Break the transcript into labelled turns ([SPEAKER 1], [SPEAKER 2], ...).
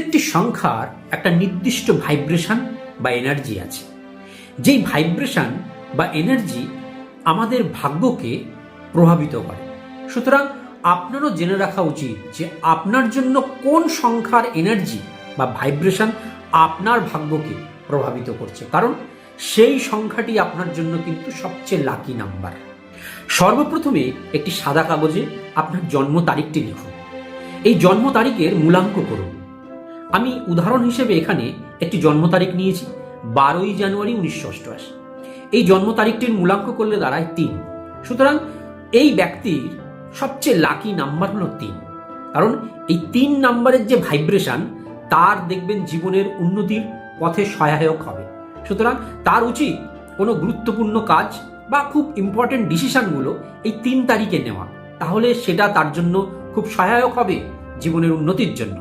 [SPEAKER 1] প্রত্যেকটি সংখ্যার একটা নির্দিষ্ট ভাইব্রেশন বা এনার্জি আছে, যেই ভাইব্রেশন বা এনার্জি আমাদের ভাগ্যকে প্রভাবিত করে। সুতরাং আপনারও জেনে রাখা উচিত যে আপনার জন্য কোন সংখ্যার এনার্জি বা ভাইব্রেশন আপনার ভাগ্যকে প্রভাবিত করছে, কারণ সেই সংখ্যাটি আপনার জন্য কিন্তু সবচেয়ে লাকি নাম্বার। সর্বপ্রথমে একটি সাদা কাগজে আপনার জন্ম তারিখটি লিখুন। এই জন্ম তারিখের মূলাঙ্ক করুন। আমি উদাহরণ হিসেবে এখানে একটি জন্ম তারিখ নিয়েছি 12ই জানুয়ারি 1988। এই জন্ম তারিখটির মূলাঙ্ক করলে দাঁড়ায় 3। সুতরাং এই ব্যক্তির সবচেয়ে লাকি নাম্বার হলো 3, কারণ এই 3 নাম্বারের যে ভাইব্রেশন তার দেখবেন জীবনের উন্নতির পথে সহায়ক হবে। সুতরাং তার উচিত কোনো গুরুত্বপূর্ণ কাজ বা খুব ইম্পর্টেন্ট ডিসিশনগুলো এই 3 তারিখে নেওয়া, তাহলে সেটা তার জন্য খুব সহায়ক হবে জীবনের উন্নতির জন্য।